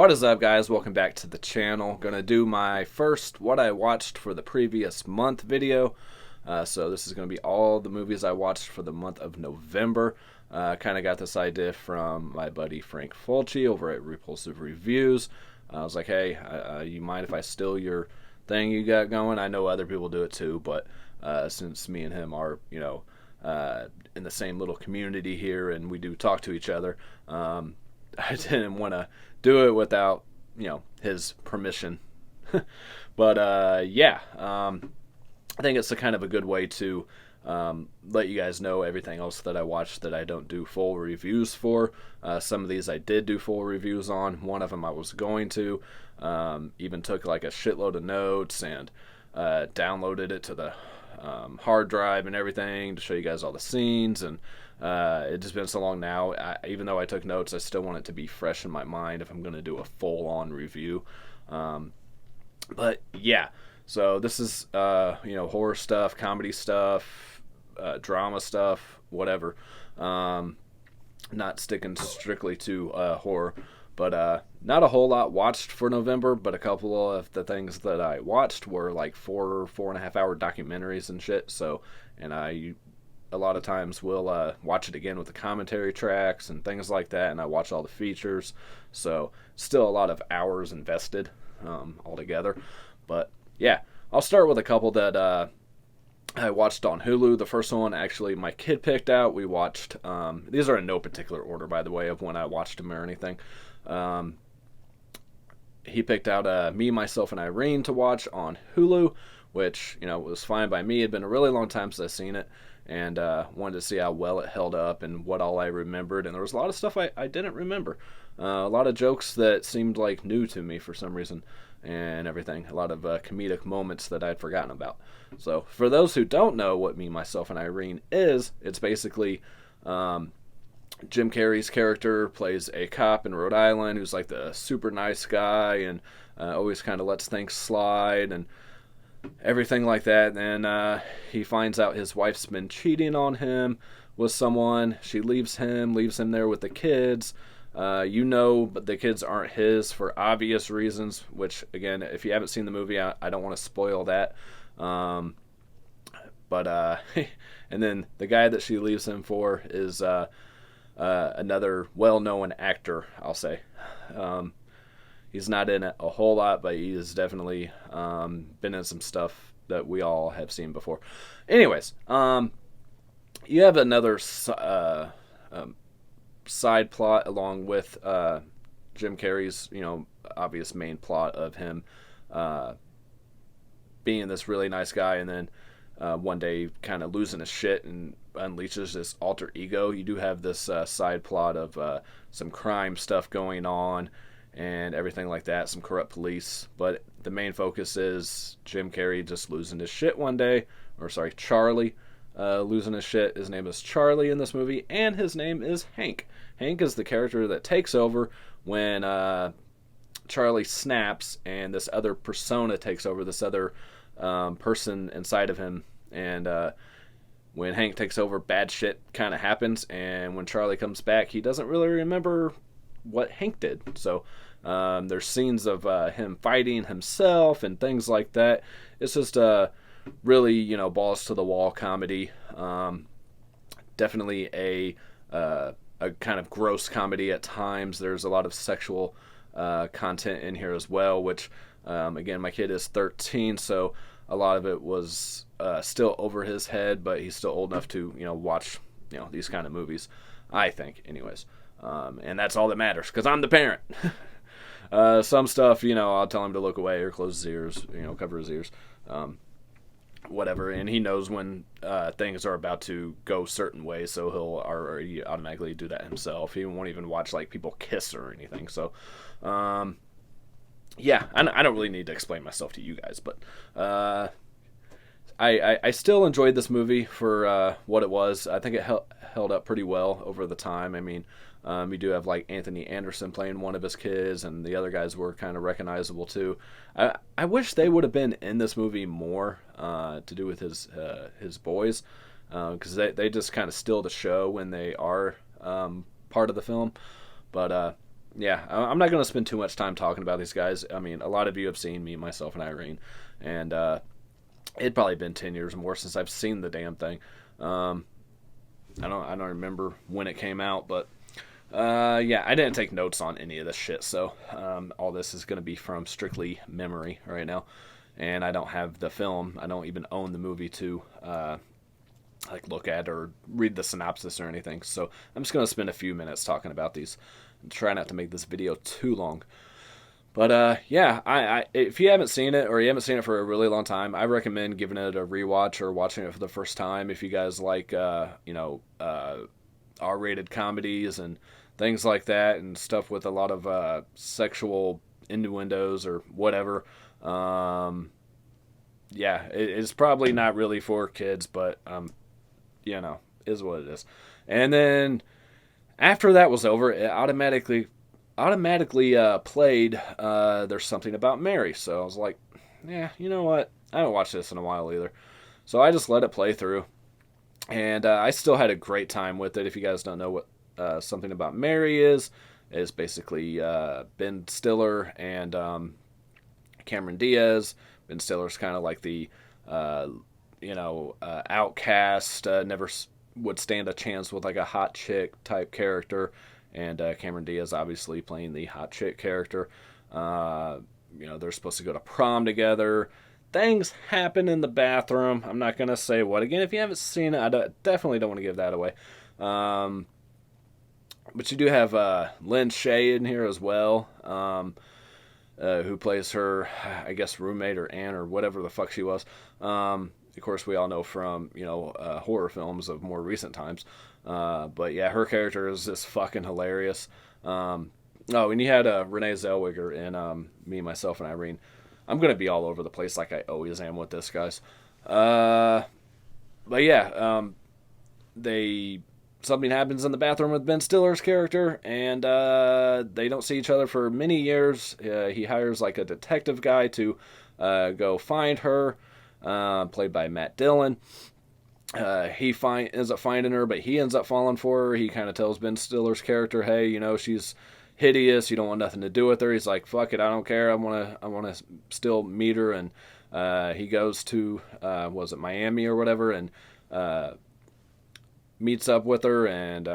What is up, guys? Welcome back to the channel. Gonna do my first what I watched for the previous month video. So this is gonna be all the movies I watched for the month of November. Kind of got this idea from my buddy Frank Fulci over at Repulsive Reviews. I was like, hey, you mind if I steal your thing you got going? I know other people do it too, but since me and him are, in the same little community here and we do talk to each other, I didn't want to do it without, his permission. But I think it's a kind of a good way to let you guys know everything else that I watched that I don't do full reviews for. Some of these I did do full reviews on. One of them I was going to. Even took like a shitload of notes and downloaded it to the hard drive and everything to show you guys all the scenes. And it's just been so long now. Even though I took notes, I still want it to be fresh in my mind if I'm going to do a full-on review. But yeah, so this is horror stuff, comedy stuff, drama stuff, whatever. Not sticking strictly to horror, but not a whole lot watched for November. But a couple of the things that I watched were like 4.5 hour documentaries and shit. So, and I a lot of times will watch it again with the commentary tracks and things like that, and I watch all the features. So still a lot of hours invested altogether. But yeah, I'll start with a couple that I watched on Hulu. The first one, actually, my kid picked out. We watched, these are in no particular order, by the way, of when I watched them or anything. He picked out Me, Myself, and Irene to watch on Hulu, which, was fine by me. It had been a really long time since I've seen it, and wanted to see how well it held up and what all I remembered. And there was a lot of stuff I didn't remember. A lot of jokes that seemed like new to me for some reason and everything. A lot of comedic moments that I'd forgotten about. So for those who don't know what Me, Myself, and Irene is, it's basically Jim Carrey's character plays a cop in Rhode Island who's like the super nice guy and always kind of lets things slide and everything like that. And then he finds out his wife's been cheating on him with someone. She leaves him there with the kids. But the kids aren't his for obvious reasons, which, again, if you haven't seen the movie, I don't want to spoil that. And then the guy that she leaves him for is another well-known actor, I'll say. He's not in it a whole lot, but he has definitely been in some stuff that we all have seen before. Anyways, you have another side plot along with Jim Carrey's, obvious main plot of him being this really nice guy and then one day kind of losing his shit and unleashes this alter ego. You do have this side plot of some crime stuff going on and everything like that, some corrupt police, but the main focus is Jim Carrey just losing his shit one day, Charlie losing his shit. His name is Charlie in this movie, and his name is Hank. Hank is the character that takes over when Charlie snaps and this other persona takes over, this other person inside of him. And when Hank takes over, bad shit kind of happens. And when Charlie comes back, he doesn't really remember what Hank did. So there's scenes of him fighting himself and things like that. It's just really, balls to the wall comedy. Definitely a kind of gross comedy at times. There's a lot of sexual content in here as well, which, again, my kid is 13, so a lot of it was still over his head, but he's still old enough to, watch, these kind of movies, I think, anyways. And that's all that matters, because I'm the parent. Some stuff, I'll tell him to look away or close his ears, cover his ears, whatever. And he knows when things are about to go certain ways, so he'll already automatically do that himself. He won't even watch like people kiss or anything. So, yeah, I don't really need to explain myself to you guys, but I still enjoyed this movie for what it was. I think it held up pretty well over the time. I mean, you do have like Anthony Anderson playing one of his kids, and the other guys were kind of recognizable too. I wish they would have been in this movie more to do with his boys, because they just kind of steal the show when they are part of the film. But yeah, I'm not going to spend too much time talking about these guys. I mean, a lot of you have seen Me, Myself, and Irene, and it'd probably been 10 years or more since I've seen the damn thing. Um, I don't remember when it came out, but yeah, I didn't take notes on any of this shit, so all this is going to be from strictly memory right now, and I don't have the film. I don't even own the movie to like look at or read the synopsis or anything. So I'm just going to spend a few minutes talking about these and try not to make this video too long. But yeah, I if you haven't seen it or you haven't seen it for a really long time, I recommend giving it a rewatch or watching it for the first time. If you guys like, R-rated comedies and things like that, and stuff with a lot of sexual innuendos or whatever. Yeah, it's probably not really for kids, but is what it is. And then after that was over, it automatically played There's Something About Mary. So I was like, yeah, you know what? I haven't watched this in a while either. So I just let it play through. And I still had a great time with it. If you guys don't know what Something About Mary is basically Ben Stiller and Cameron Diaz. Ben Stiller's kind of like the, outcast, never would stand a chance with like a hot chick type character. And Cameron Diaz obviously playing the hot chick character. They're supposed to go to prom together. Things happen in the bathroom. I'm not going to say what. Again, if you haven't seen it, definitely don't want to give that away. But you do have Lynn Shay in here as well, who plays her, I guess, roommate or aunt or whatever the fuck she was. Of course, we all know from, horror films of more recent times. But yeah, her character is just fucking hilarious. And you had Renee Zellweger in Me, Myself, and Irene. I'm going to be all over the place like I always am with this, guys. But yeah, something happens in the bathroom with Ben Stiller's character, and they don't see each other for many years. He hires like a detective guy to go find her, played by Matt Dillon. He ends up finding her, but he ends up falling for her. He kind of tells Ben Stiller's character, hey, she's hideous, you don't want nothing to do with her. He's like, fuck it, I don't care, I want to still meet her. And he goes to was it Miami or whatever, and meets up with her, and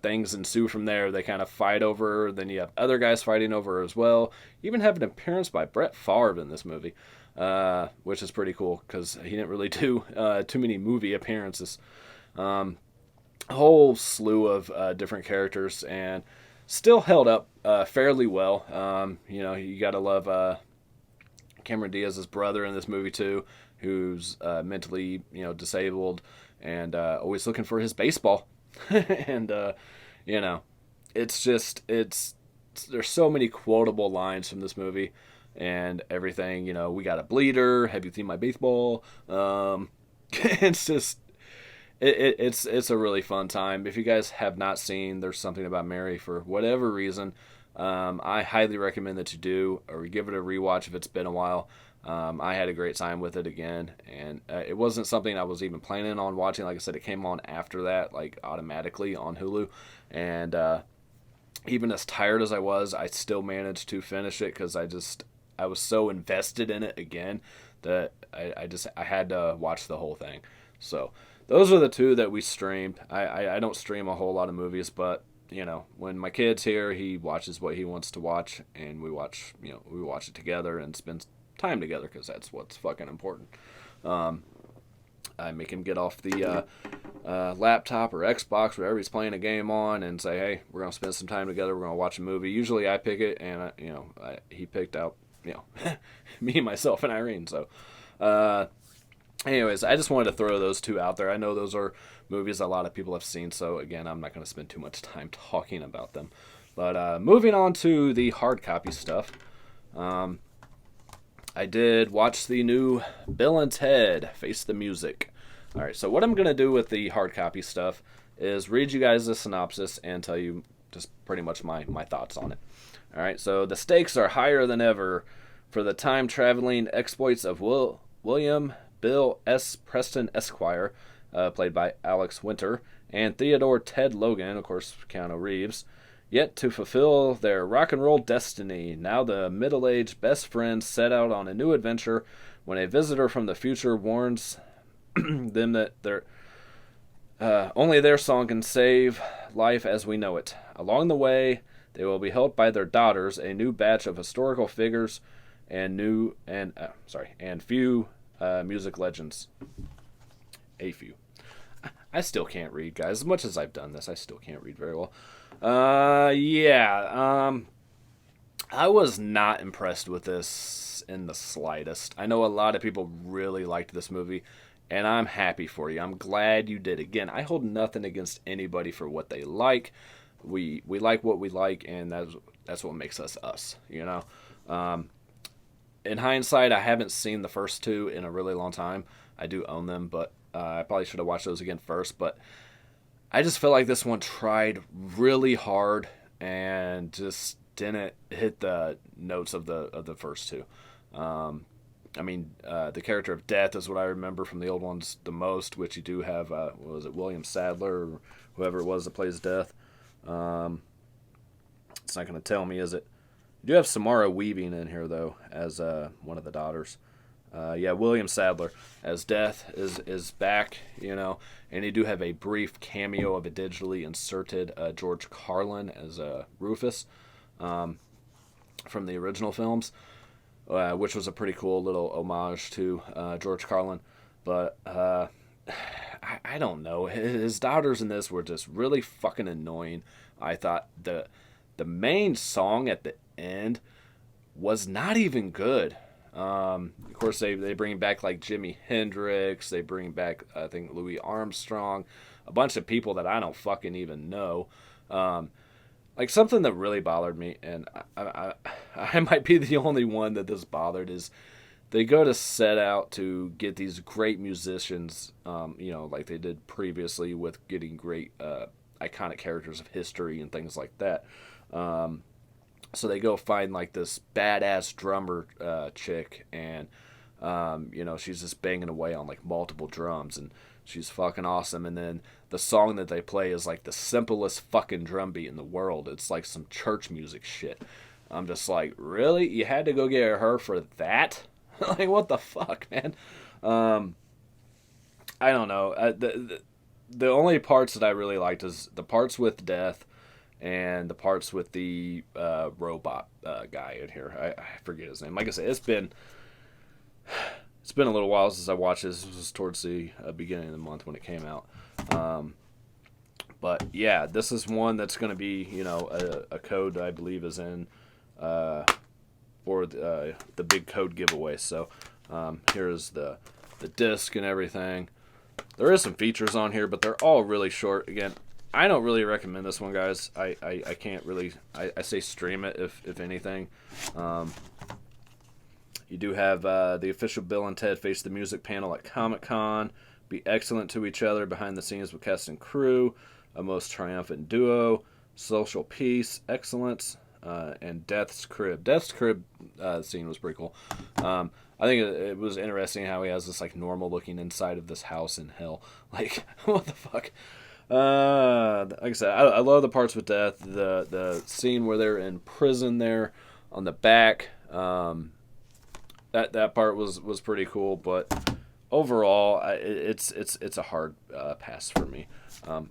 things ensue from there. They kind of fight over her. Then you have other guys fighting over her as well. You even have an appearance by Brett Favre in this movie, which is pretty cool because he didn't really do too many movie appearances. A whole slew of different characters, and still held up fairly well. You gotta love Cameron Diaz's brother in this movie too, who's mentally disabled and always looking for his baseball. And there's so many quotable lines from this movie and everything. We got a bleeder. Have you seen my baseball? It's just. It's a really fun time. If you guys have not seen There's Something About Mary for whatever reason, I highly recommend that you do, or give it a rewatch if it's been a while. I had a great time with it again, and it wasn't something I was even planning on watching. Like I said, it came on after that, like automatically on Hulu, and even as tired as I was, I still managed to finish it because I was so invested in it again that I had to watch the whole thing. So those are the two that we streamed. I don't stream a whole lot of movies, but when my kid's here, he watches what he wants to watch, and we watch it together and spend time together because that's what's fucking important. I make him get off the laptop or Xbox, whatever he's playing a game on, and say, hey, we're gonna spend some time together. We're gonna watch a movie. Usually I pick it, and he picked out Me, Myself, and Irene. So. Anyways, I just wanted to throw those two out there. I know those are movies a lot of people have seen, so again, I'm not going to spend too much time talking about them. But moving on to the hard copy stuff, I did watch the new Bill and Ted Face the Music. Alright, so what I'm going to do with the hard copy stuff is read you guys the synopsis and tell you just pretty much my thoughts on it. Alright, so the stakes are higher than ever for the time-traveling exploits of William Bill S. Preston Esquire, played by Alex Winter, and Theodore Ted Logan, of course, Keanu Reeves, Yet to fulfill their rock and roll destiny, now the middle-aged best friends set out on a new adventure when a visitor from the future warns them that only their song can save life as we know it. Along the way, they will be helped by their daughters, a new batch of historical figures, and few music legends. A few. I still can't read, guys. As much as I've done this, I still can't read very well. I was not impressed with this in the slightest. I know a lot of people really liked this movie, and I'm happy for you. I'm glad you did. Again, I hold nothing against anybody for what they like. We like what we like, and that's what makes us us, you know? In hindsight, I haven't seen the first two in a really long time. I do own them, but I probably should have watched those again first. But I just feel like this one tried really hard and just didn't hit the notes of the first two. The character of Death is what I remember from the old ones the most, which you do have, William Sadler or whoever it was that plays Death. It's not going to tell me, is it? You do have Samara Weaving in here, though, as one of the daughters. William Sadler as Death is back, and you do have a brief cameo of a digitally inserted George Carlin as Rufus from the original films, which was a pretty cool little homage to George Carlin. But I don't know. His daughters in this were just really fucking annoying. I thought the main song at the end was not even good. Of course, they bring back like Jimi Hendrix. They bring back, I think, Louis Armstrong. A bunch of people that I don't fucking even know. Like, something that really bothered me, and I might be the only one that this bothered, is they go to set out to get these great musicians, like they did previously with getting great iconic characters of history and things like that. So they go find like this badass drummer chick, and she's just banging away on like multiple drums, and she's fucking awesome. And then the song that they play is like the simplest fucking drum beat in the world. It's like some church music shit. I'm just like, really? You had to go get her for that? Like, what the fuck, man? I don't know. The only parts that I really liked is the parts with Death and the parts with the robot guy in here. I forget his name. Like I said, it's been a little while since I watched this. This was towards the beginning of the month when it came out. But yeah, this is one that's going to be, a code that I believe is in for the big code giveaway. So here's the disc and everything. There is some features on here, but they're all really short. Again, I don't really recommend this one, guys. I can't really... I say stream it, if anything. You do have the official Bill and Ted Face the Music panel at Comic-Con. Be excellent to each other behind the scenes with cast and crew. A most triumphant duo. Social peace. Excellence. And Death's Crib. Death's Crib scene was pretty cool. I think it was interesting how he has this like normal looking inside of this house in hell. Like, what the fuck? Like I said, I love the parts with Death. The scene where they're in prison there on the back. That part was pretty cool, but overall, it's a hard pass for me.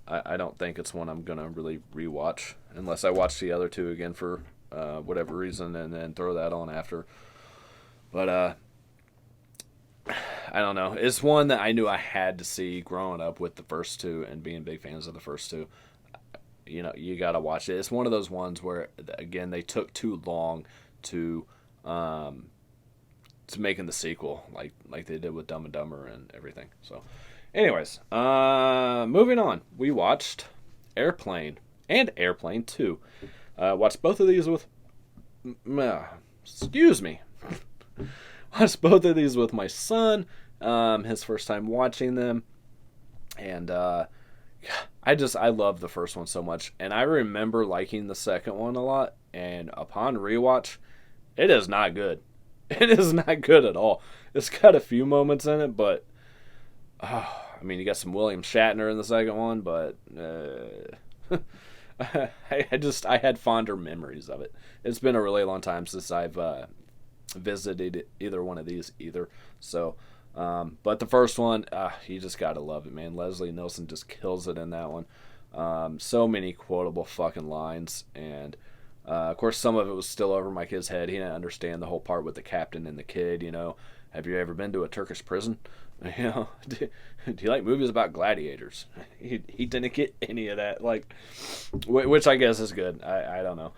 I don't think it's one I'm gonna really rewatch unless I watch the other two again for whatever reason, and then throw that on after. But I don't know. It's one that I knew I had to see growing up with the first two and being big fans of the first two. You gotta watch it. It's one of those ones where, again, they took too long to making the sequel, like they did with Dumb and Dumber and everything. So, anyways, moving on. We watched Airplane and Airplane 2. Watched both of these with... excuse me. Watched both of these with my son. His first time watching them. And I love the first one so much. And I remember liking the second one a lot. And upon rewatch, it is not good. It is not good at all. It's got a few moments in it, but you got some William Shatner in the second one, but I had fonder memories of it. It's been a really long time since I've visited either one of these either. So, but the first one, you just gotta love it, man. Leslie Nielsen just kills it in that one. So many quotable fucking lines, and of course some of it was still over my kid's head. He didn't understand the whole part with the captain and the kid. Have you ever been to a Turkish prison? Do you like movies about gladiators? He didn't get any of that, like, which I guess is good. I don't know.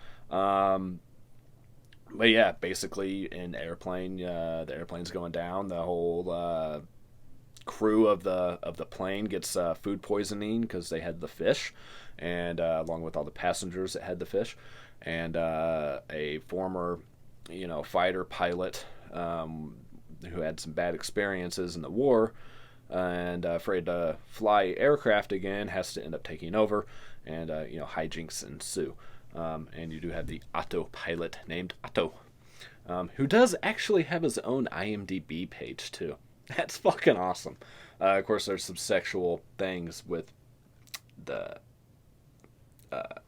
But yeah, basically in airplane, the airplane's going down. The whole crew of the plane gets food poisoning because they had the fish, and along with all the passengers that had the fish, and a former, fighter pilot who had some bad experiences in the war and afraid to fly aircraft again has to end up taking over, and hijinks ensue. And you do have the autopilot named Otto, who does actually have his own IMDb page too. That's fucking awesome. Of course, there's some sexual things with the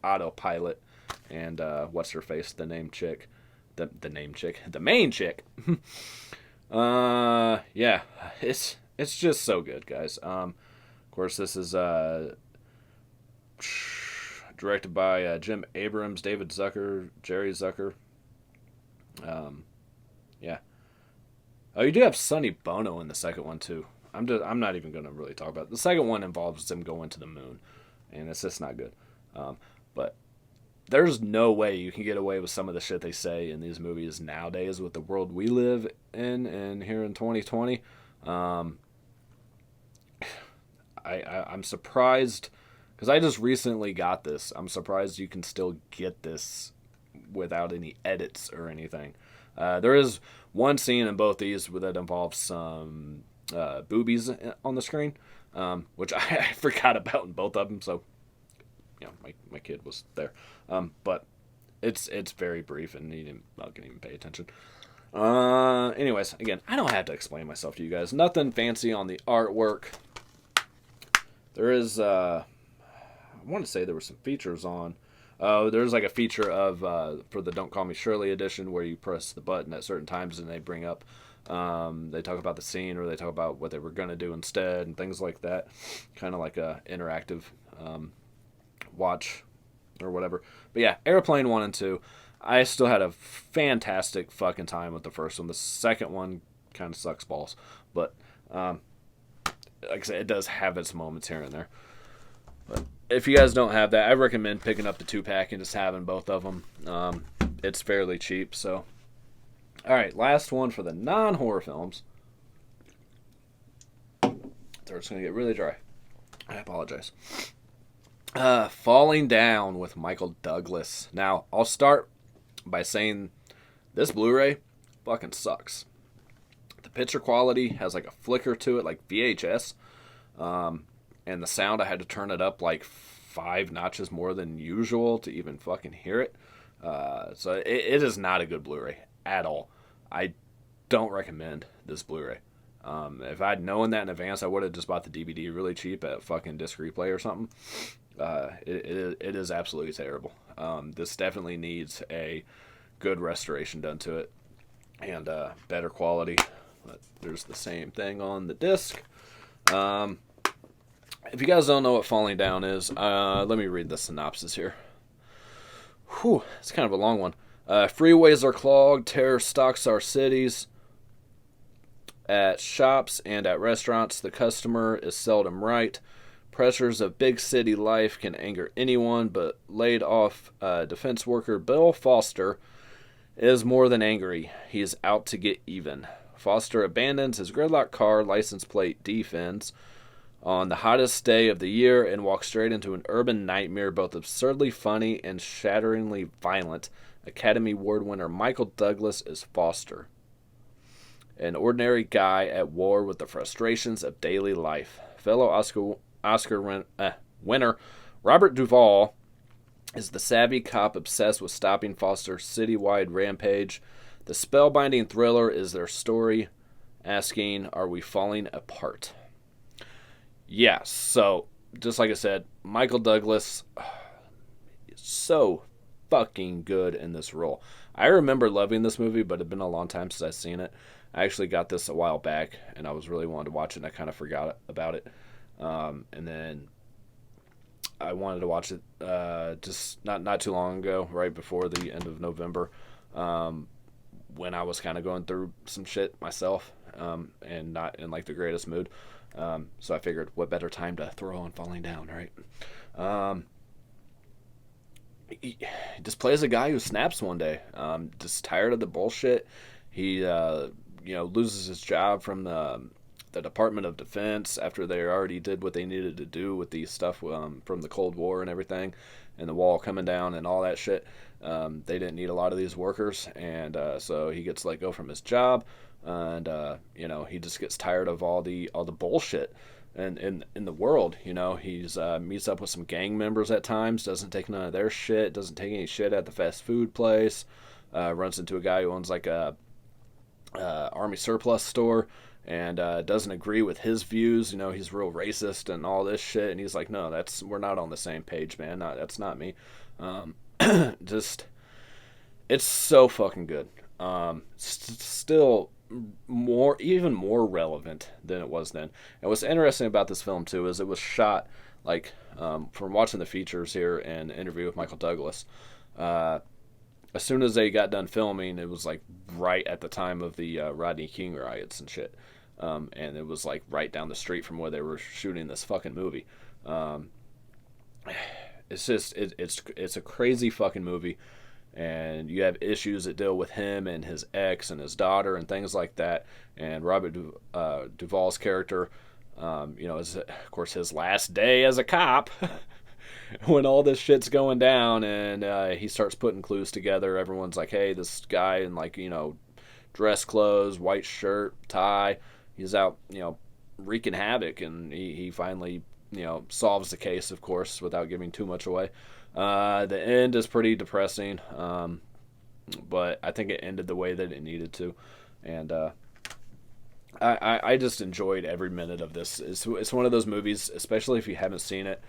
autopilot and what's her face, the main chick. Yeah, it's just so good, guys. Of course, this is directed by Jim Abrams, David Zucker, Jerry Zucker. Yeah. Oh, you do have Sonny Bono in the second one too. I'm not even going to really talk about it. The second one involves them going to the moon, and it's just not good. But there's no way you can get away with some of the shit they say in these movies nowadays with the world we live in and here in 2020. I'm surprised, because I just recently got this. I'm surprised you can still get this without any edits or anything. There is one scene in both these that involves some boobies on the screen, which I forgot about in both of them. So, my kid was there. But it's very brief, and he didn't even pay attention. Anyways, again, I don't have to explain myself to you guys. Nothing fancy on the artwork. There is, I want to say there were some features on. There's like a feature of for the Don't Call Me Shirley edition where you press the button at certain times and they bring up, they talk about the scene, or they talk about what they were going to do instead and things like that. Kind of like a interactive watch or whatever. But yeah, Airplane 1 and 2, I still had a fantastic fucking time with the first one. The second one kind of sucks balls. But like I said, it does have its moments here and there. But if you guys don't have that, I recommend picking up the 2-pack and just having both of them. It's fairly cheap. So, all right, last one for the non-horror films. Throat's going to get really dry. I apologize. Falling Down with Michael Douglas. Now, I'll start by saying this Blu-ray fucking sucks. The picture quality has like a flicker to it, like VHS. And the sound, I had to turn it up like 5 notches more than usual to even fucking hear it. So it is not a good Blu-ray at all. I don't recommend this Blu-ray. If I'd known that in advance, I would have just bought the DVD really cheap at fucking Disc Replay or something. It is absolutely terrible. This definitely needs a good restoration done to it and better quality. But there's the same thing on the disc. If you guys don't know what Falling Down is, let me read the synopsis here. Whew, it's kind of a long one. Freeways are clogged, terror stalks our cities. At shops and at restaurants, the customer is seldom right. Pressures of big city life can anger anyone, but laid off defense worker Bill Foster is more than angry. He is out to get even. Foster abandons his gridlock car, license plate defense, on the hottest day of the year and walks straight into an urban nightmare, both absurdly funny and shatteringly violent. Academy Award winner Michael Douglas is Foster, an ordinary guy at war with the frustrations of daily life. Fellow Oscar winner Robert Duvall is the savvy cop obsessed with stopping Foster's citywide rampage. The spellbinding thriller is their story, asking, are we falling apart? Yes, so, just like I said, Michael Douglas, so fucking good in this role. I remember loving this movie, but it had been a long time since I've seen it. I actually got this a while back, and I was really wanting to watch it, and I kind of forgot about it. And then I wanted to watch it just not too long ago, right before the end of November, when I was kind of going through some shit myself, and not in like the greatest mood. So I figured, what better time to throw on Falling Down, right? He just plays a guy who snaps one day, just tired of the bullshit. He loses his job from the Department of Defense after they already did what they needed to do with the stuff from the Cold War and everything, and the wall coming down and all that shit. They didn't need a lot of these workers, and so he gets let go from his job, and he just gets tired of all the bullshit. And in the world, he's meets up with some gang members at times, doesn't take none of their shit, doesn't take any shit at the fast food place, runs into a guy who owns like a army surplus store, and doesn't agree with his views. He's real racist and all this shit, and he's like, no, we're not on the same page, man. That's not me. Just, it's so fucking good. Still even more relevant than it was then. And what's interesting about this film too is it was shot like, from watching the features here and interview with Michael Douglas. As soon as they got done filming, it was like right at the time of the Rodney King riots and shit. And it was like right down the street from where they were shooting this fucking movie. It's just it's a crazy fucking movie, and you have issues that deal with him and his ex and his daughter and things like that. And Robert Duvall's character, is of course his last day as a cop. When all this shit's going down, and he starts putting clues together. Everyone's like, hey, this guy in like, dress clothes, white shirt, tie, he's out, wreaking havoc, and he finally, solves the case, of course, without giving too much away. The end is pretty depressing, but I think it ended the way that it needed to, and I just enjoyed every minute of this. It's one of those movies, especially if you haven't seen it,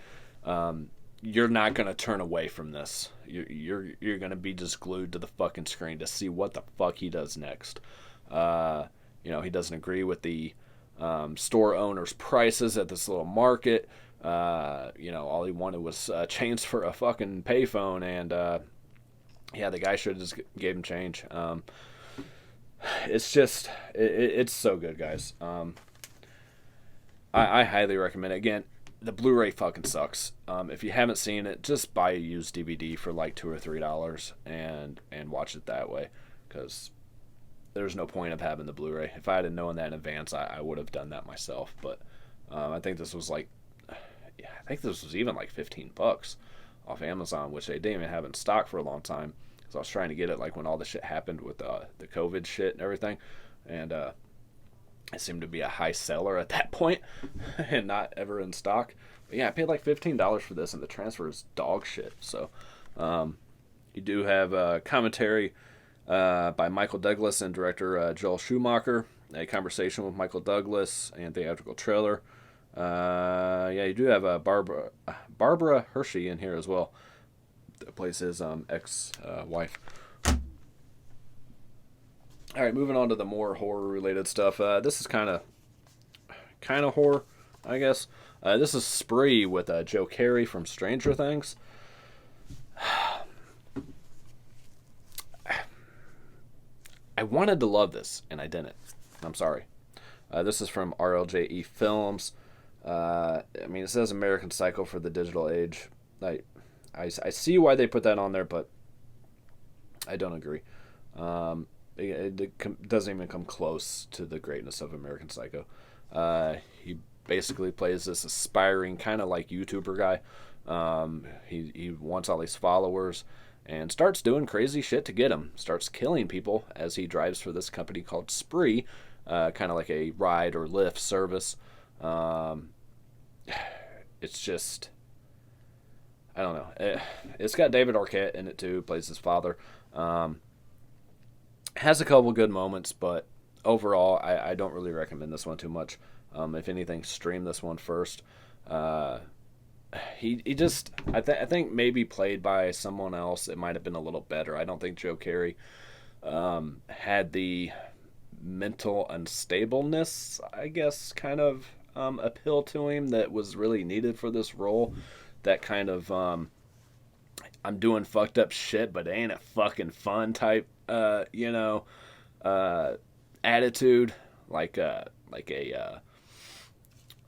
you're not going to turn away from this. You're going to be just glued to the fucking screen to see what the fuck he does next. He doesn't agree with the store owner's prices at this little market. All he wanted was change for a fucking payphone, and the guy should have just gave him change. It's just, it's so good, guys. I highly recommend it. Again, the Blu-ray fucking sucks. If you haven't seen it, just buy a used DVD for like $2 or $3 and watch it that way, because there's no point of having the Blu-ray. If I had known that in advance, I would have done that myself. But I think this was even like $15 off Amazon, which they didn't even have in stock for a long time. So I was trying to get it like when all the shit happened with the COVID shit and everything, and it seemed to be a high seller at that point and not ever in stock. But yeah, I paid like $15 for this, and the transfer is dog shit. So you do have a commentary by Michael Douglas and director Joel Schumacher, a conversation with Michael Douglas, and theatrical trailer. You do have Barbara Hershey in here as well, that plays his ex-wife. All right, moving on to the more horror-related stuff. This is kind of horror, I guess. This is Spree with Joe Carey from Stranger Things. I wanted to love this, and I didn't. I'm sorry. This is from RLJE Filmz. It says American Psycho for the digital age. I see why they put that on there, but I don't agree. It doesn't even come close to the greatness of American Psycho. He basically plays this aspiring kind of like YouTuber guy. He wants all these followers and starts doing crazy shit to get them. Starts killing people as he drives for this company called Spree, kind of like a ride or Lyft service. It's just, I don't know. It's got David Arquette in it too, plays his father. Has a couple good moments, but overall, I don't really recommend this one too much. If anything, stream this one first. he just I think maybe played by someone else, it might have been a little better. I don't think Joe Carey had the mental unstableness, I guess, kind of appeal to him that was really needed for this role. That kind of I'm doing fucked up shit, but ain't it fucking fun type, uh, attitude, like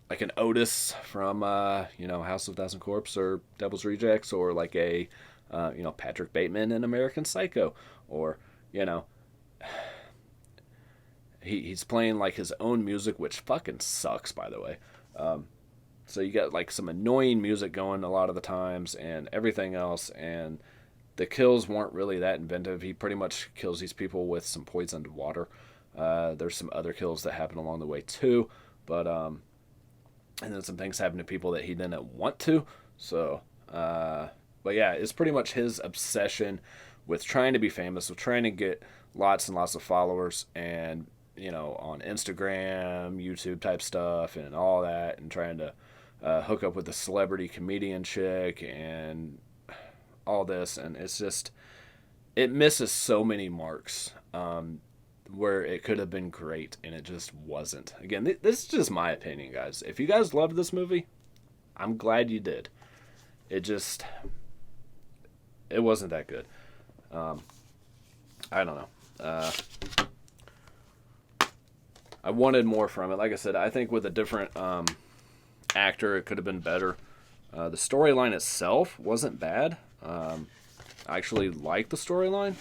like an Otis from House of Thousand Corpse or Devil's Rejects, or like a Patrick Bateman in American Psycho, or you know he's playing like his own music, which fucking sucks, by the way. So you got like some annoying music going a lot of the times and everything else, and the kills weren't really that inventive. He pretty much kills these people with some poisoned water. There's some other kills that happen along the way too, but and then some things happen to people that he didn't want to. So, but yeah, it's pretty much his obsession with trying to be famous, with trying to get lots and lots of followers, and on Instagram, YouTube type stuff, and all that, and trying to hook up with the celebrity comedian chick and all this, and it's just it misses so many marks where it could have been great, and it just wasn't. Again, this is just my opinion, guys. If you guys loved this movie, I'm glad you did. It wasn't that good. I don't know. I wanted more from it. Like I said, I think with a different actor, it could have been better. The storyline itself wasn't bad. I actually like the storyline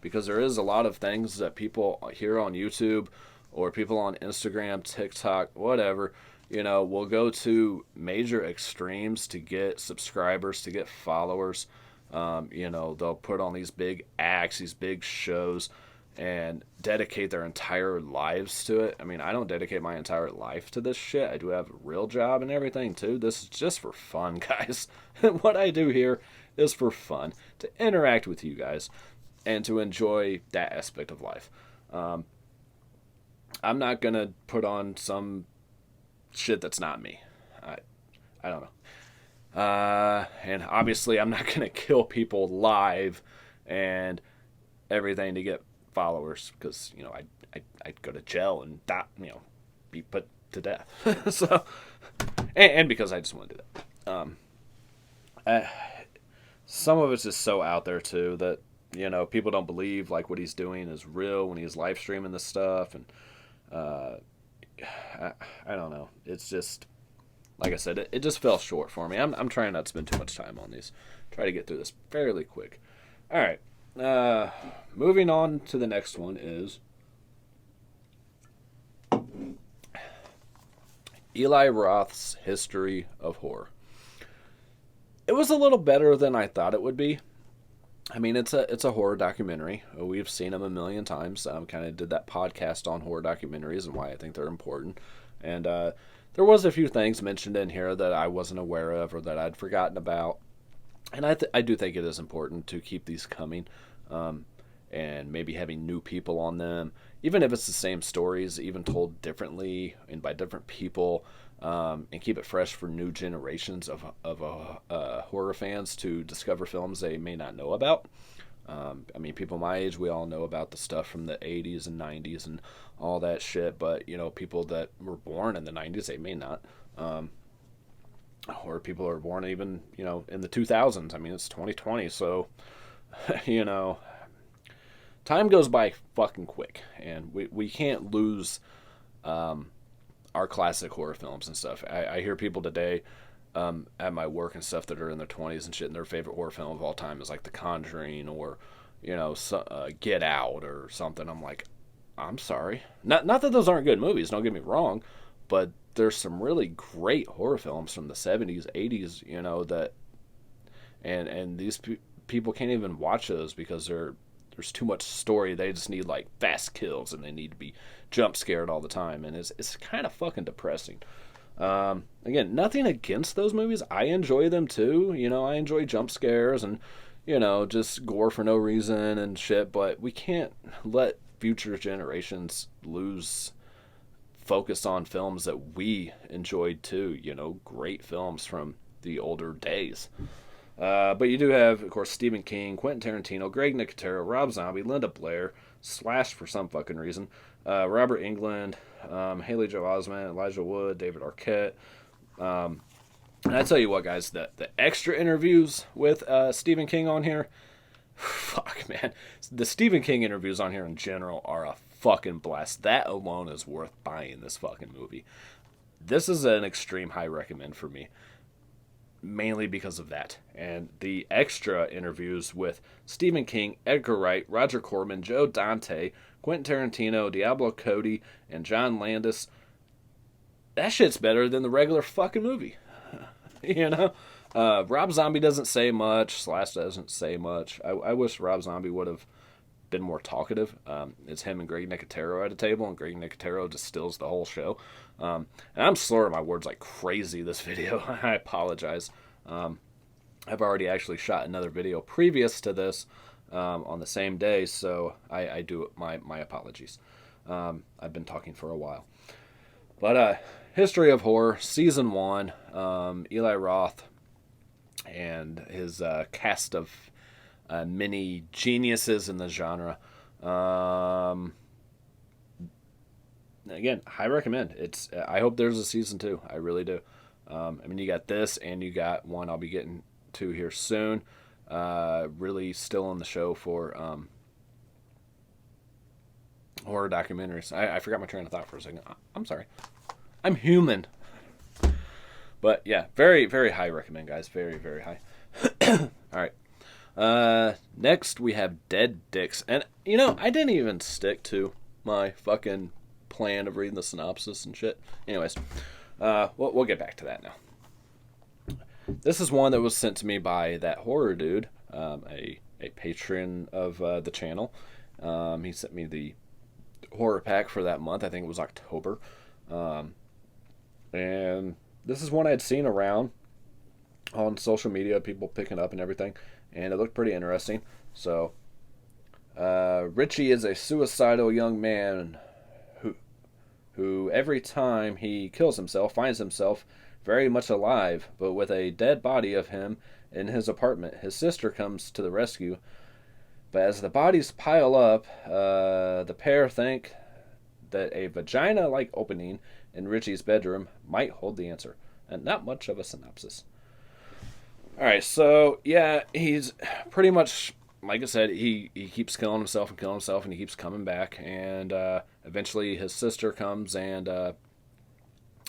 because there is a lot of things that people here on YouTube or people on Instagram, TikTok, whatever, will go to major extremes to get subscribers, to get followers. They'll put on these big acts, these big shows, and dedicate their entire lives to it. I mean, I don't dedicate my entire life to this shit. I do have a real job and everything too. This is just for fun, guys. What I do here is for fun, to interact with you guys and to enjoy that aspect of life. I'm not gonna put on some shit that's not me. I don't know. And obviously I'm not gonna kill people live and everything to get followers, because I'd go to jail and be put to death. So and because I just want to do that. Some of it's just so out there too that people don't believe like what he's doing is real when he's live streaming this stuff, and I don't know. It's just like I said, it just fell short for me. I'm trying not to spend too much time on these. Try to get through this fairly quick. All right. Moving on to the next one is Eli Roth's History of Horror. It was a little better than I thought it would be. I mean, it's a horror documentary. We've seen them a million times. Kind of did that podcast on horror documentaries and why I think they're important. And there was a few things mentioned in here that I wasn't aware of or that I'd forgotten about. And I do think it is important to keep these coming, and maybe having new people on them, even if it's the same stories, even told differently and by different people, and keep it fresh for new generations of horror fans to discover films they may not know about. I mean, people my age, we all know about the stuff from the 80s and 90s and all that shit, but people that were born in the 90s, they may not. Or people are born even, in the 2000s. I mean, it's 2020, so, time goes by fucking quick, and we can't lose our classic horror films and stuff. I hear people today at my work and stuff that are in their 20s and shit, and their favorite horror film of all time is like The Conjuring or, Get Out or something. I'm like, I'm sorry. Not that those aren't good movies, don't get me wrong, but there's some really great horror films from the 70s, 80s, that, and these people can't even watch those because there's too much story. They just need like fast kills, and they need to be jump scared all the time, and it's kind of fucking depressing. Again, nothing against those movies. I enjoy them too. I enjoy jump scares and, just gore for no reason and shit, but we can't let future generations lose focus on films that we enjoyed too. Great films from the older days. But you do have, of course, Stephen King, Quentin Tarantino, Greg Nicotero, Rob Zombie, Linda Blair, Slash for some fucking reason, Robert Englund, Haley Joel Osment, Elijah Wood, David Arquette. And I tell you what, guys, the extra interviews with Stephen King on here, fuck, man. The Stephen King interviews on here in general are a fucking blast. That alone is worth buying this fucking movie. This is an extreme high recommend for me, mainly because of that. And the extra interviews with Stephen King, Edgar Wright, Roger Corman, Joe Dante, Quentin Tarantino, Diablo Cody, and John Landis, that shit's better than the regular fucking movie. You know? Rob Zombie doesn't say much. Slash doesn't say much. I wish Rob Zombie would have been more talkative. It's him and Greg Nicotero at a table, and Greg Nicotero just steals the whole show. And I'm slurring my words like crazy this video. I apologize. I've already actually shot another video previous to this on the same day, so I do my apologies. I've been talking for a while. But History of Horror, Season 1, Eli Roth and his cast of many geniuses in the genre. Again, high recommend. I hope there's a Season 2. I really do. I mean, you got this, and you got one I'll be getting to here soon. Really still on the show for horror documentaries. I forgot my train of thought for a second. I'm sorry. I'm human. But yeah, very, very high recommend, guys. Very, very high. All right. Next, we have Dead Dicks. And, you know, I didn't even stick to my fucking plan of reading the synopsis and shit. Anyways, we'll get back to that now. This is one that was sent to me by that horror dude, a patron of the channel. He sent me the horror pack for that month. I think it was October. And this is one I'd seen around on social media, people picking up and everything, and it looked pretty interesting. So, Richie is a suicidal young man who every time he kills himself finds himself very much alive, but with a dead body of him in his apartment. His sister comes to the rescue, but as the bodies pile up, the pair think that a vagina-like opening in Richie's bedroom might hold the answer. And not much of a synopsis. Alright, so, yeah, he's pretty much, like I said, he keeps killing himself, and he keeps coming back, and eventually his sister comes and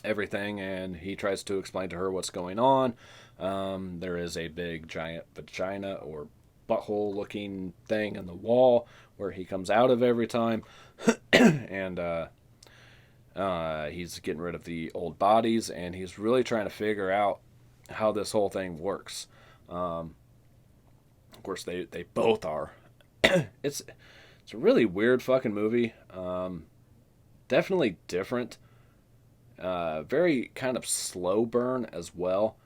everything, and he tries to explain to her what's going on. There is a big, giant vagina or butthole-looking thing in the wall where he comes out of every time, and he's getting rid of the old bodies, and he's really trying to figure out how this whole thing works. Of course, they both are. It's a really weird fucking movie. Definitely different. Very kind of slow burn as well.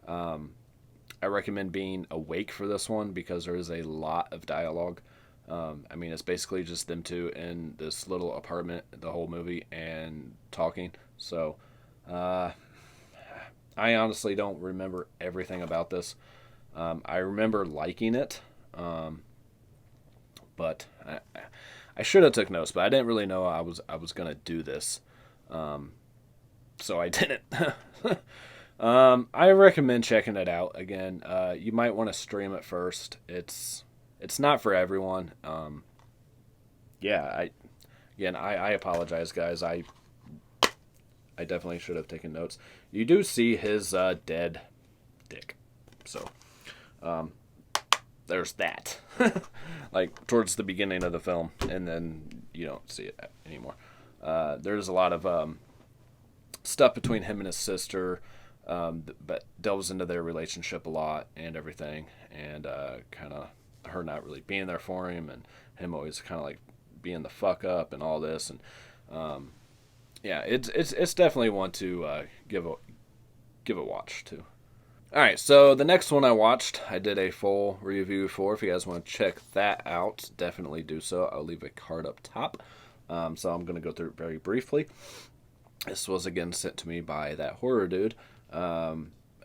I recommend being awake for this one because there is a lot of dialogue. I mean, it's basically just them two in this little apartment the whole movie and talking. So, I honestly don't remember everything about this. I remember liking it, but I should have took notes, but I didn't really know I was gonna do this, so I didn't. I recommend checking it out again. You might want to stream it first. It's not for everyone. Yeah, I apologize, guys. I definitely should have taken notes. You do see his dead dick. So, there's that. Like, towards the beginning of the film, and then you don't see it anymore. There's a lot of stuff between him and his sister, but delves into their relationship a lot and everything, and kind of her not really being there for him, and him always kind of like being the fuck up and all this, and yeah, it's definitely one to give a watch to. All right, so the next one I watched, I did a full review for. If you guys want to check that out, definitely do so. I'll leave a card up top. So I'm going to go through it very briefly. This was again sent to me by that horror dude.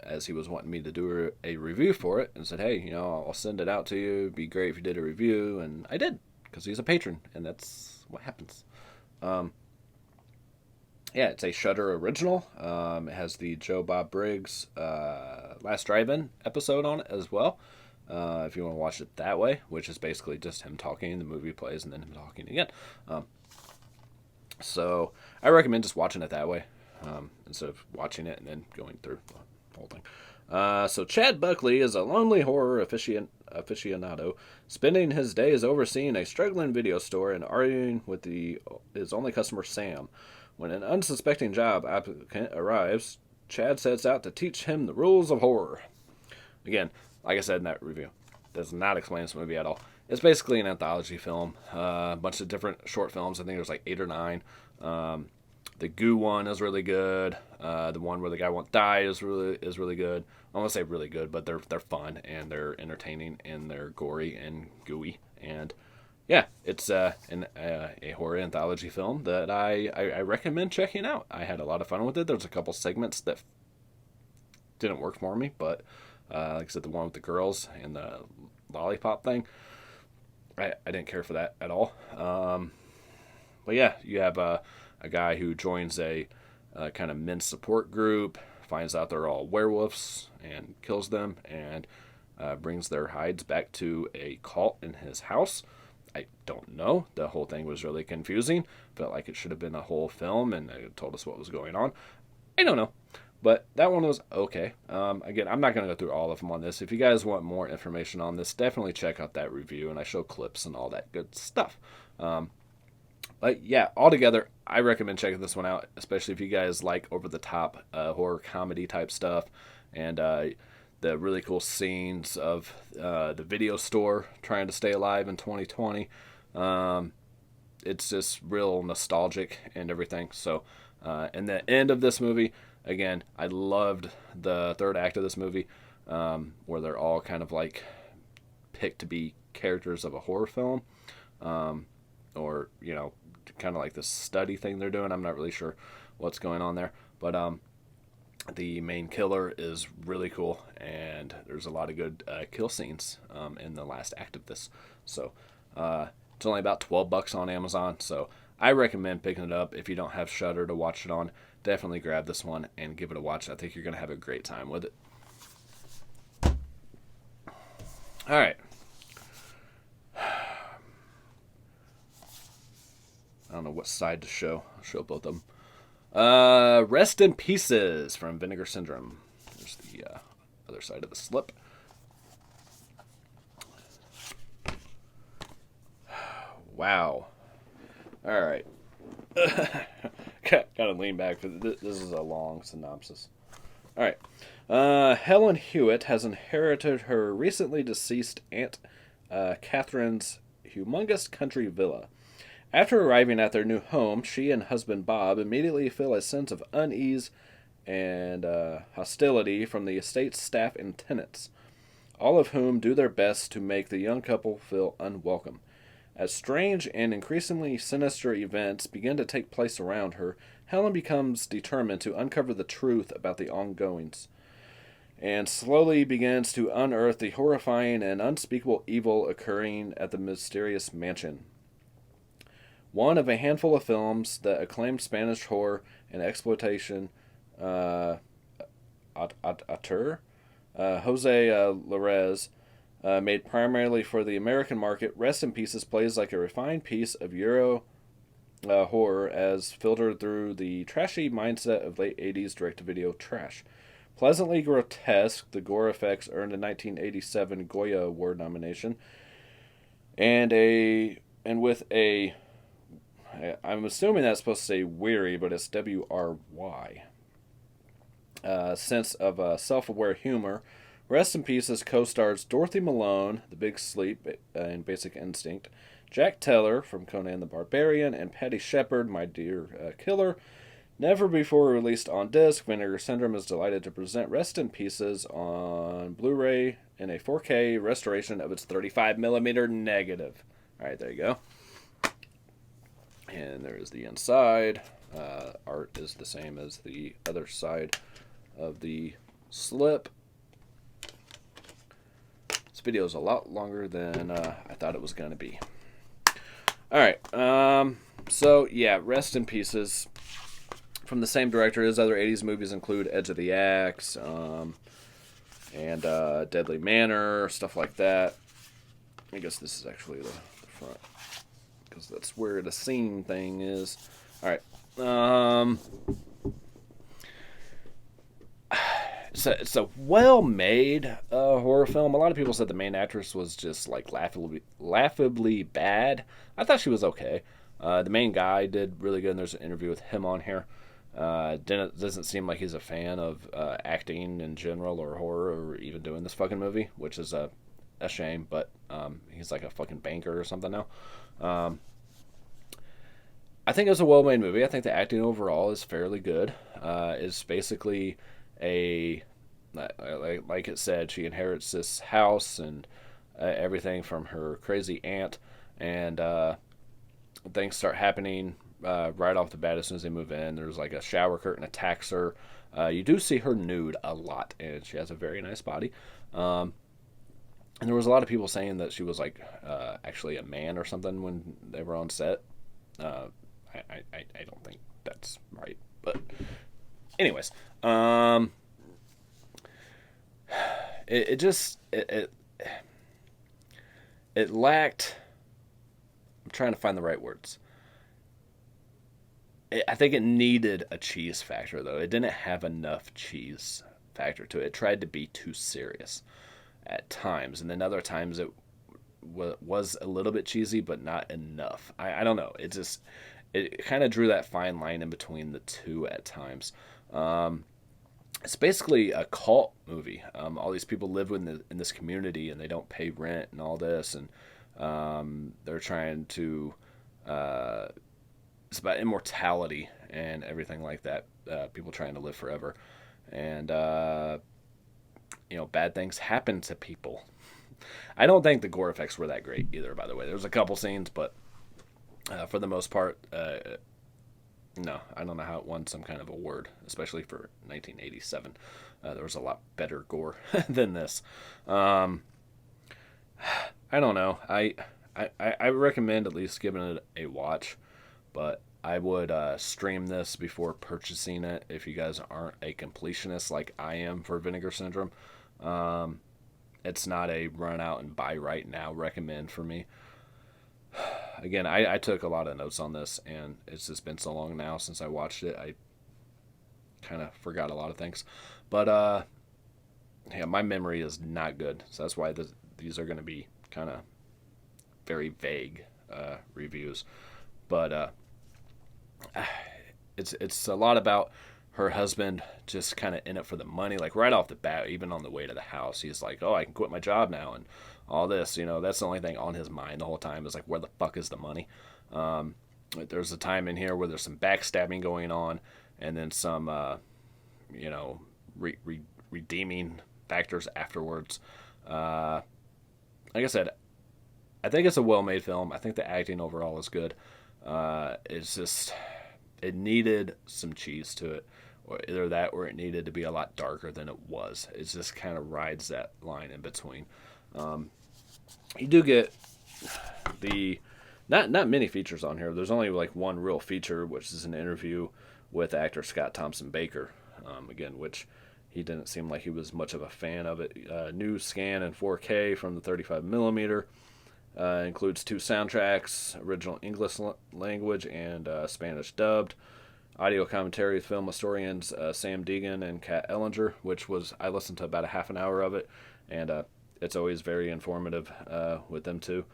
as he was wanting me to do a review for it, and said, hey, I'll send it out to you. It'd be great if you did a review. And I did, because he's a patron, and that's what happens. Yeah, it's a Shudder original. It has the Joe Bob Briggs Last Drive-In episode on it as well. If you want to watch it that way, which is basically just him talking, the movie plays, and then him talking again. So I recommend just watching it that way, instead of watching it and then going through the whole thing. So Chad Buckley is a lonely horror aficionado, spending his days overseeing a struggling video store and arguing with his only customer, Sam. When an unsuspecting job applicant arrives, Chad sets out to teach him the rules of horror. Again, like I said in that review, does not explain this movie at all. It's basically an anthology film, a bunch of different short films. I think there's like 8 or 9. The Goo one is really good. The one where the guy won't die is really good. I won't say really good, but they're fun and they're entertaining and they're gory and gooey. And yeah, it's a horror anthology film that I recommend checking out. I had a lot of fun with it. There's a couple segments that didn't work for me, but like I said, the one with the girls and the lollipop thing, I didn't care for that at all. But yeah, you have a guy who joins a kind of men's support group, finds out they're all werewolves and kills them, and brings their hides back to a cult in his house. I don't know. The whole thing was really confusing. Felt like it should have been a whole film and it told us what was going on. I don't know. But that one was okay. Again, I'm not going to go through all of them on this. If you guys want more information on this, definitely check out that review. And I show clips and all that good stuff. But yeah, altogether, I recommend checking this one out, especially if you guys like over-the-top horror comedy type stuff. And the really cool scenes of the video store trying to stay alive in 2020. It's just real nostalgic and everything. So, and the end of this movie, again, I loved the third act of this movie, where they're all kind of like picked to be characters of a horror film, or, kind of like this study thing they're doing. I'm not really sure what's going on there, but the main killer is really cool, and there's a lot of good kill scenes in the last act of this. So it's only about $12 on Amazon, so I recommend picking it up. If you don't have Shudder to watch it on, definitely grab this one and give it a watch. I think you're going to have a great time with it. All right. I don't know what side to show. I'll show both of them. Rest in Pieces from Vinegar Syndrome. There's the other side of the slip. Wow. All right. Gotta lean back. This is a long synopsis. All right. Helen Hewitt has inherited her recently deceased Aunt Catherine's humongous country villa. After arriving at their new home, she and husband Bob immediately feel a sense of unease and hostility from the estate's staff and tenants, all of whom do their best to make the young couple feel unwelcome. As strange and increasingly sinister events begin to take place around her, Helen becomes determined to uncover the truth about the ongoings, and slowly begins to unearth the horrifying and unspeakable evil occurring at the mysterious mansion. One of a handful of films that acclaimed Spanish horror and exploitation auteur, Jose Larez, made primarily for the American market, Rest in Pieces plays like a refined piece of Euro horror as filtered through the trashy mindset of late 80s direct-to-video trash. Pleasantly grotesque, the gore effects earned a 1987 Goya Award nomination, and with a, I'm assuming that's supposed to say weary, but it's W-R-Y, sense of self-aware humor. Rest in Pieces co-stars Dorothy Malone, The Big Sleep and Basic Instinct, Jack Teller from Conan the Barbarian, and Patty Shepard, My Dear Killer. Never before released on disc, Vinegar Syndrome is delighted to present Rest in Pieces on Blu-ray in a 4K restoration of its 35mm negative. Alright, there you go. And there is the inside. Art is the same as the other side of the slip. This video is a lot longer than I thought it was going to be. Alright, so yeah, Rest in Pieces. From the same director, his other 80s movies include Edge of the Axe, and Deadly Manor, stuff like that. I guess this is actually the front, because that's where the scene thing is. Alright, it's a well-made horror film. A lot of people said the main actress was just like laughably bad. I thought she was okay. The main guy did really good, and there's an interview with him on here. Doesn't seem like he's a fan of acting in general or horror or even doing this fucking movie, which is a shame, but he's like a fucking banker or something now. I think it was a well-made movie. I think the acting overall is fairly good. It's basically like it said, she inherits this house and everything from her crazy aunt, and things start happening right off the bat as soon as they move in. There's like a shower curtain attacks her. You do see her nude a lot, and she has a very nice body. And there was a lot of people saying that she was like actually a man or something when they were on set. I don't think that's right, but anyways, it lacked. I'm trying to find the right words. I think it needed a cheese factor, though. It didn't have enough cheese factor to it. It tried to be too serious at times, and then other times it was a little bit cheesy, but not enough. I don't know. It kind of drew that fine line in between the two at times. It's basically a cult movie. All these people live in this community, and they don't pay rent and all this, and they're trying to. It's about immortality and everything like that. People trying to live forever, and bad things happen to people. I don't think the gore effects were that great either. By the way, there's a couple scenes, but for the most part, no, I don't know how it won some kind of award, especially for 1987. There was a lot better gore than this. I don't know. I recommend at least giving it a watch, but I would stream this before purchasing it if you guys aren't a completionist like I am for Vinegar Syndrome. It's not a run out and buy right now recommend for me. Again, I took a lot of notes on this, and it's just been so long now since I watched it. I kind of forgot a lot of things. But, yeah, my memory is not good. So that's why these are going to be kind of very vague reviews. But it's a lot about her husband just kind of in it for the money. Like right off the bat, even on the way to the house, he's like, oh, I can quit my job now and all this. That's the only thing on his mind the whole time is like, where the fuck is the money? There's a time in here where there's some backstabbing going on, and then some, redeeming factors afterwards. Like I said, I think it's a well-made film. I think the acting overall is good. It's just, it needed some cheese to it, or either that or it needed to be a lot darker than it was. It just kind of rides that line in between. You do get the not many features on here. There's only like one real feature, which is an interview with actor Scott Thompson Baker. Again, which he didn't seem like he was much of a fan of it. New scan in 4K from the 35 millimeter. Includes 2 soundtracks, original English language and Spanish dubbed. Audio commentary with film historians Sam Deegan and Kat Ellinger, which I listened to about a half an hour of it, and it's always very informative with them too.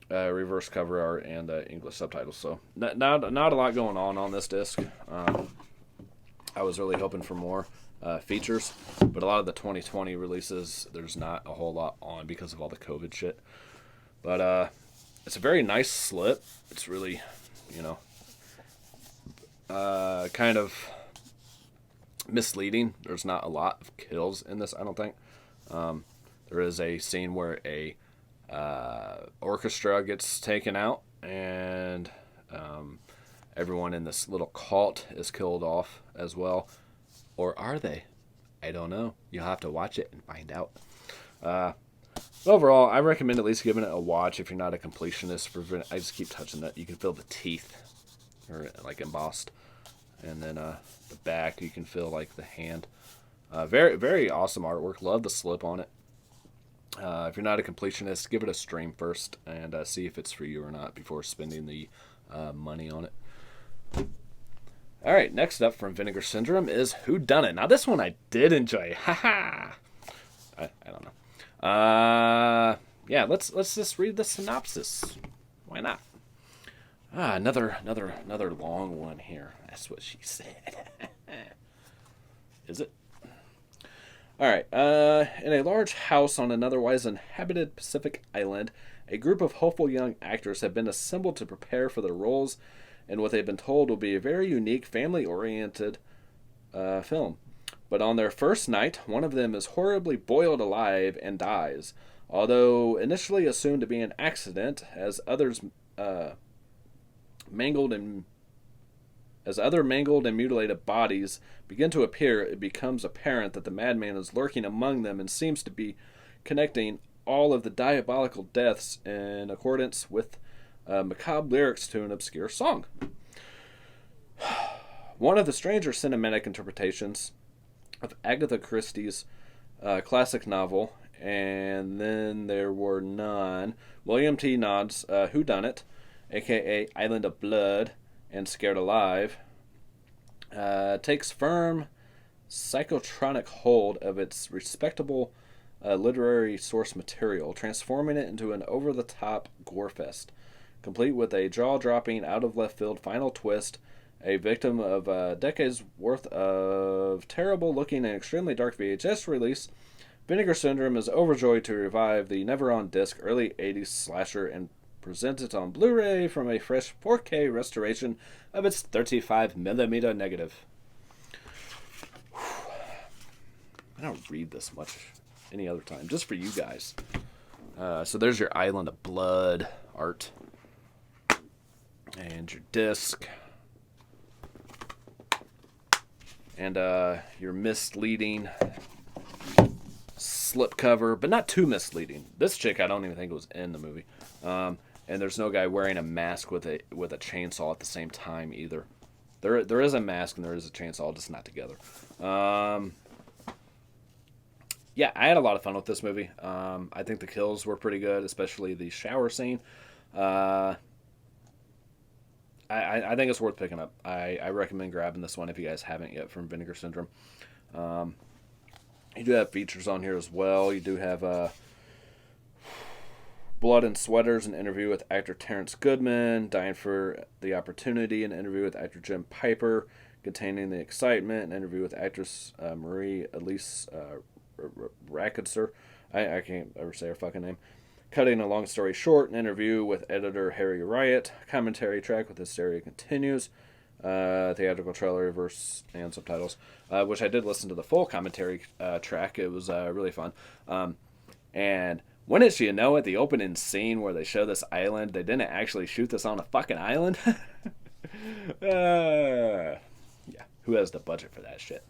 Reverse cover art and English subtitles. So not a lot going on this disc. I was really hoping for more features, but a lot of the 2020 releases, there's not a whole lot on because of all the COVID shit. But it's a very nice slip. It's really, kind of misleading. There's not a lot of kills in this, I don't think. There is a scene where a orchestra gets taken out, and everyone in this little cult is killed off as well. Or are they? I don't know. You'll have to watch it and find out. Uh, Overall, I recommend at least giving it a watch if you're not a completionist. I just keep touching that. You can feel the teeth, or like embossed, and then the back you can feel like the hand. Very very awesome artwork. Love the slip on it. If you're not a completionist, give it a stream first and see if it's for you or not before spending the money on it. All right, next up from Vinegar Syndrome is Who Done It. Now this one I did enjoy. Haha. I don't know. Yeah, let's just read the synopsis. Why not? Another long one here. That's what she said. Is it? All right. In a large house on an otherwise inhabited Pacific island, a group of hopeful young actors have been assembled to prepare for their roles in what they've been told will be a very unique, family-oriented film. But on their first night, one of them is horribly boiled alive and dies. Although initially assumed to be an accident, as other mangled and mutilated bodies begin to appear, it becomes apparent that the madman is lurking among them and seems to be connecting all of the diabolical deaths in accordance with macabre lyrics to an obscure song. One of the stranger cinematic interpretations of Agatha Christie's classic novel, and then there were none. William T. Nodd's Whodunit, aka Island of Blood and Scared Alive, takes firm psychotronic hold of its respectable literary source material, transforming it into an over-the-top gore fest, complete with a jaw-dropping, out-of-left-field final twist. A victim of decades worth of terrible-looking and extremely dark VHS release, Vinegar Syndrome is overjoyed to revive the never-on-disc early 80s slasher and present it on Blu-ray from a fresh 4K restoration of its 35mm negative. I don't read this much any other time, just for you guys. So there's your Island of Blood art. And your disc. And your misleading slipcover, but not too misleading. This chick, I don't even think was in the movie. And there's no guy wearing a mask with a chainsaw at the same time either. There is a mask and there is a chainsaw, just not together. Yeah, I had a lot of fun with this movie. I think the kills were pretty good, especially the shower scene. I think it's worth picking up. I recommend grabbing this one if you guys haven't yet from Vinegar Syndrome. You do have features on here as well. You do have Blood and Sweaters, an interview with actor Terrence Goodman, Dying for the Opportunity, an interview with actor Jim Piper, Containing the Excitement, an interview with actress Marie Elise Racketzer. I can't ever say her fucking name. Cutting a long story short, an interview with editor Harry Riot, commentary track with Hysteria Continues, theatrical trailer, verse, and subtitles, which I did listen to the full commentary track. It was really fun. And wouldn't you know it, the opening scene where they show this island, they didn't actually shoot this on a fucking island? Yeah, who has the budget for that shit?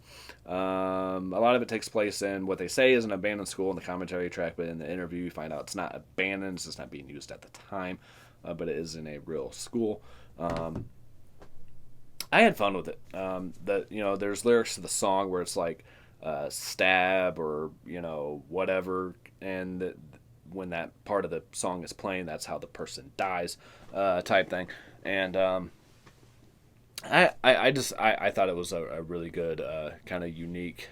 A lot of it takes place in what they say is an abandoned school in the commentary track, but in the interview you find out it's not abandoned, it's just not being used at the time, but it is in a real school. I had fun with it. There's lyrics to the song where it's like stab or whatever, and when that part of the song is playing, that's how the person dies, type thing. And I thought it was a really good kind of unique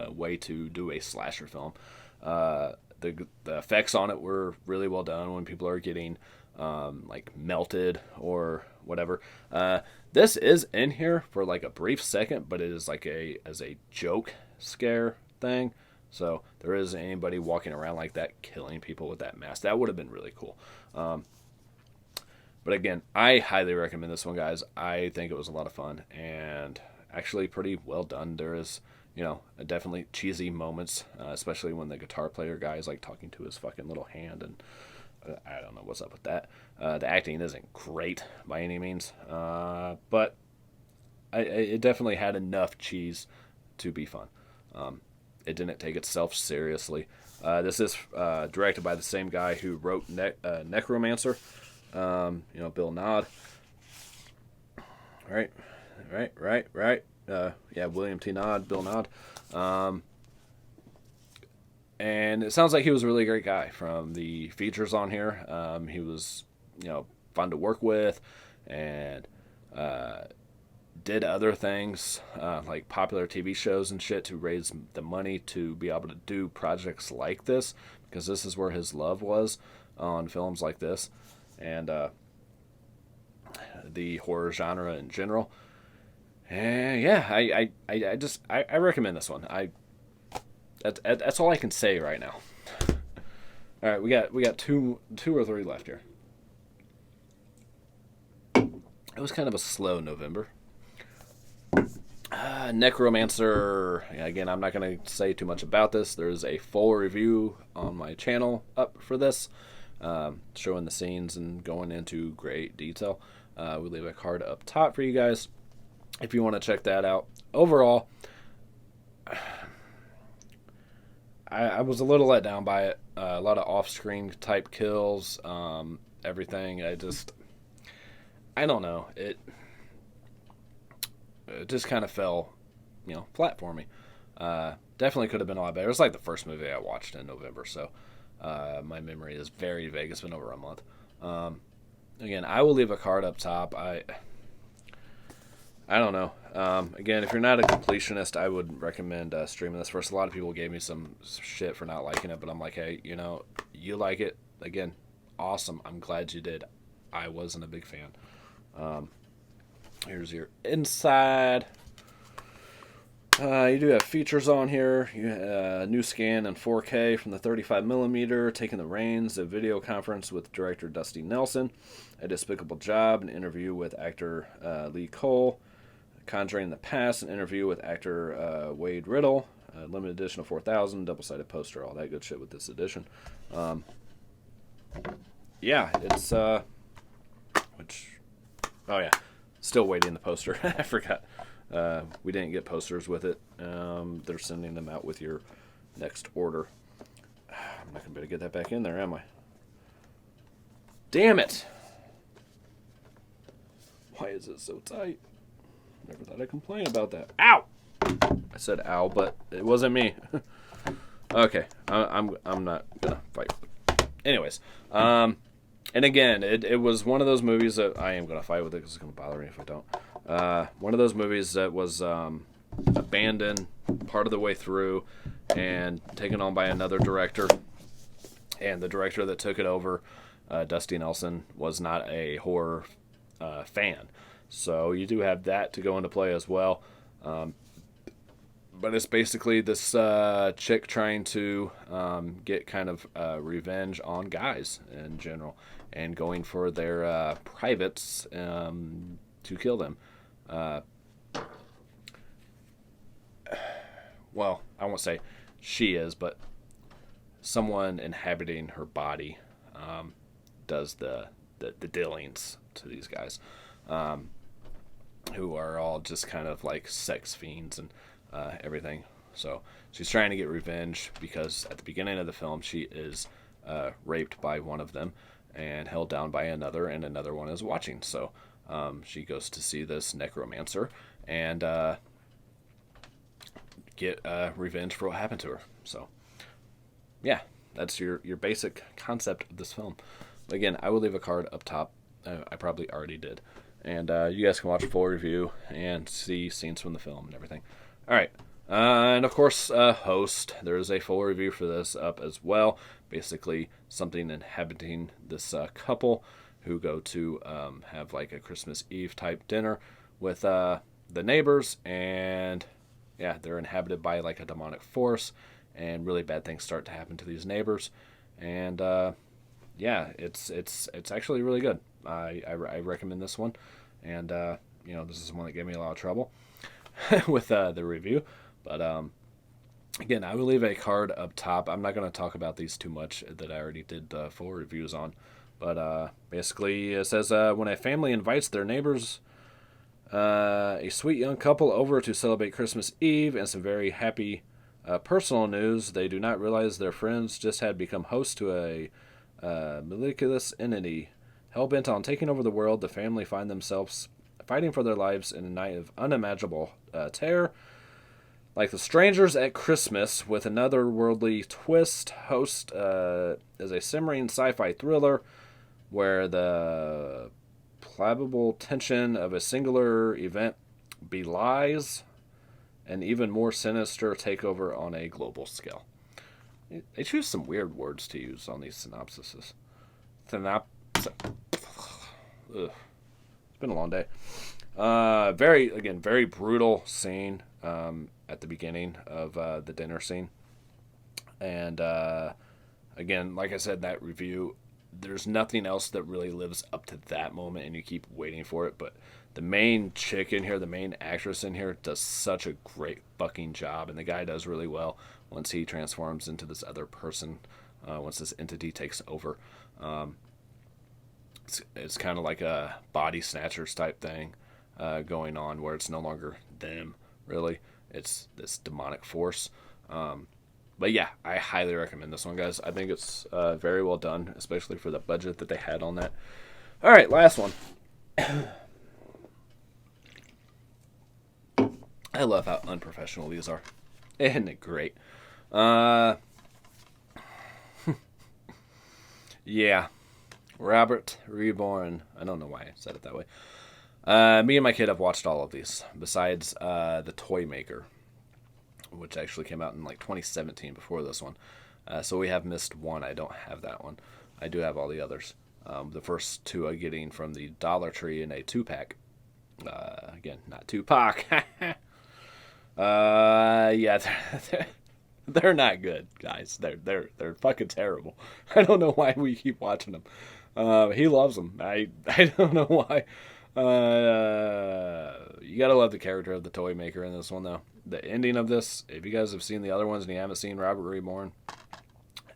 way to do a slasher film. The effects on it were really well done when people are getting like melted or whatever. This is in here for like a brief second, but it is like as a joke scare thing. So there isn't anybody walking around like that killing people with that mask. That would have been really cool. But again, I highly recommend this one, guys. I think it was a lot of fun and actually pretty well done. There is, definitely cheesy moments, especially when the guitar player guy is like talking to his fucking little hand, and I don't know what's up with that. The acting isn't great by any means, but it definitely had enough cheese to be fun. it didn't take itself seriously. This is directed by the same guy who wrote Necromancer. Bill Nod. Right. Yeah, William T. Nod, Bill Nod. And it sounds like he was a really great guy from the features on here. He was, fun to work with, and did other things like popular TV shows and shit to raise the money to be able to do projects like this, because this is where his love was, on films like this and the horror genre in general. And yeah, I recommend this one. That's all I can say right now. All right, we got two or three left here. It was kind of a slow November. Necromancer. Again, I'm not going to say too much about this. There's a full review on my channel up for this, showing the scenes and going into great detail. We leave a card up top for you guys if you want to check that out. Overall, I was a little let down by it. A lot of off-screen type kills, everything. I don't know. It just kind of fell, flat for me. Definitely could have been a lot better. It was like the first movie I watched in November, so my memory is very vague. It's been over a month. Again, I will leave a card up top. I don't know. Again, if you're not a completionist, I would recommend streaming this first. A lot of people gave me some shit for not liking it, but I'm like, hey, you like it. Again, awesome. I'm glad you did. I wasn't a big fan. Here's your inside. You do have features on here. New scan in 4K from the 35mm, taking the reins, a video conference with director Dusty Nelson, a despicable job, an interview with actor Lee Cole, Conjuring the Past, an interview with actor Wade Riddle, limited edition of 4,000, double-sided poster, all that good shit with this edition. Yeah, it's still waiting the poster. I forgot. We didn't get posters with it. They're sending them out with your next order. I'm not going to be able to get that back in there, am I? Damn it! Why is it so tight? Never thought I'd complain about that. Ow! I said ow, but it wasn't me. Okay, I'm not going to fight. Anyways, and again, it was one of those movies that I am going to fight with it because it's going to bother me if I don't. One of those movies that was abandoned part of the way through and taken on by another director. And the director that took it over, Dusty Nelson, was not a horror fan. So you do have that to go into play as well. But it's basically this chick trying to get kind of revenge on guys in general and going for their privates to kill them. Well, I won't say she is, but someone inhabiting her body does the dealings to these guys, who are all just kind of like sex fiends and everything. So she's trying to get revenge because at the beginning of the film she is raped by one of them and held down by another, and another one is watching. So she goes to see this necromancer and get revenge for what happened to her. So yeah, that's your basic concept of this film. Again, I will leave a card up top. I probably already did. And you guys can watch a full review and see scenes from the film and everything. All right. And of course, Host. There's a full review for this up as well. Basically, something inhabiting this couple who go to have like a Christmas Eve type dinner with the neighbors. And yeah, they're inhabited by like a demonic force. And really bad things start to happen to these neighbors. And yeah, it's actually really good. I recommend this one. And this is one that gave me a lot of trouble with the review. But again, I will leave a card up top. I'm not going to talk about these too much that I already did full reviews on. But basically it says, when a family invites their neighbors, a sweet young couple over to celebrate Christmas Eve, and some very happy Personal news, they do not realize their friends just had become host to a miraculous entity. Hell-bent on taking over the world, the family find themselves fighting for their lives in a night of unimaginable terror. Like the Strangers at Christmas, with another worldly twist, Host is a simmering sci-fi thriller where the palpable tension of a singular event belies an even more sinister takeover on a global scale. They choose some weird words to use on these synopsises. Ugh. It's been a long day. Very brutal scene at the beginning of the dinner scene. And again, like I said, that review, there's nothing else that really lives up to that moment, and you keep waiting for it. But the main chick in here, the main actress in here, does such a great fucking job, and the guy does really well once he transforms into this other person, once this entity takes over. It's kind of like a body snatchers type thing going on, where it's no longer them, really. It's this demonic force. But yeah, I highly recommend this one, guys. I think it's very well done, especially for the budget that they had on that. All right, last one. I love how unprofessional these are. Isn't it great? Yeah. Robert Reborn. I don't know why I said it that way. Me and my kid have watched all of these, besides The Toy Maker, which actually came out in like 2017 before this one. So we have missed one. I don't have that one. I do have all the others. The first two I'm getting from the Dollar Tree in a 2-pack. Again, not Tupac. Yeah, they're not good, guys. They're fucking terrible. I don't know why we keep watching them. He loves them. I don't know why. You gotta love the character of the Toy Maker in this one, though. The ending of this, if you guys have seen the other ones and you haven't seen Robert Reborn,